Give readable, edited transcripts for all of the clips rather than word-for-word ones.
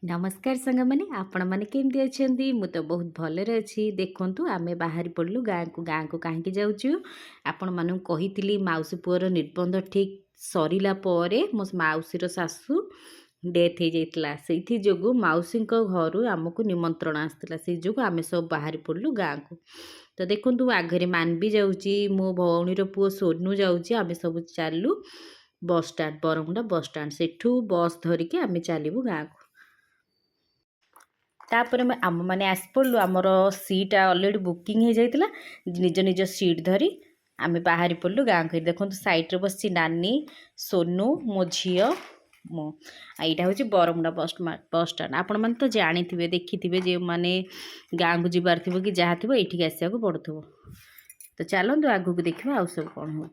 नमस्कार सांग मैंने आपण मैंने केमती अच्छा मु तो बहुत भलरे अच्छी देखु आम बाहरी पड़लु गाँ को कहीं जाऊँ आपण मानू कही मौसी पुअर निबंध ठीक सरला मो मौसीर सासू डेथ हो जाता से जो मौसी घर आमको निमंत्रण आसाला से जो आम सब बाहरी पड़लु गाँ को। तो देखु आगे मान भी जाऊँगी मो भौणीर पुओ सोनू जाऊँगी आम सब चलू बस स्टाण्ड बरमुंडा बस स्टाण्ड सेठू बस धरिकी आम चलू गाँ को। तापर आम मैंने आस पड़लु आमर सीट अलरेडी बुकिंग हो जाता निज निज सीट धरी आम बाहरी पड़लु गाँ को। देखो साइड्रे बस नानी सोनू मो झी मो यहाँ हूँ बरमुंडा बस स्टाण्ड आपण मैंने तो जानी थे देखी जो मैंने गाँ को जबार थो कि जहाँ थो ये आसवाक पड़ो। तो चलतु आगू को देखा आउ सब कौन हो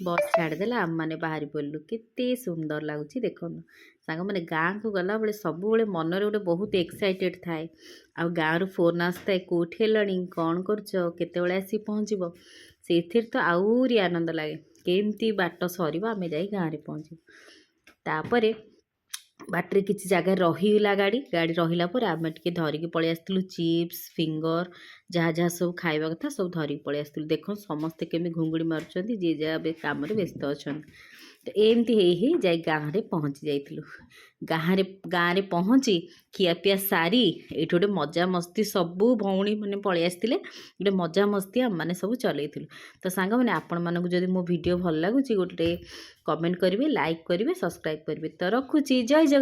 बस छाड़देला आम मैंने बाहरी पड़लु केते सुंदर लगुच देखो सांग मैंने गाँ को गला बेले सब मनरे गोटे बहुत एक्साइटेड थाए आ गाँव रु फोन आसता कौटी हेलणी कौन कर आसी पहुँचब से तो आहरी आनंद लगे केमती बाट सर आम जा गाँव में पहुँचू। तापर बाटर किसी जगह रहीगला गाड़ी रहीला आम टे धरिकी पलि आसलु चिप्स फिंगर जहाँ जहाँ सब खाइबा कथा सब धरिकी पलि आसलु। देख समस्ते केमी घुंगुड़ी मारुंच जी जहाँ कम व्यस्त अच्छा। तो एमती ही जाए गाँव में पहुँची जाइलु गाँव में पहुँची खियापिया सारी ये गोटे मजा मस्ती सबू भौणी मैंने पलि आसते गोटे मजा मस्ती आम मैंने सब चलू। तो सांग मैंने आपण मानक जदि मो वीडियो भल लगुच गोटे कमेंट करेंगे लाइक करेंगे सब्सक्राइब करेंगे। तो रखुची जय जगन्नाथ।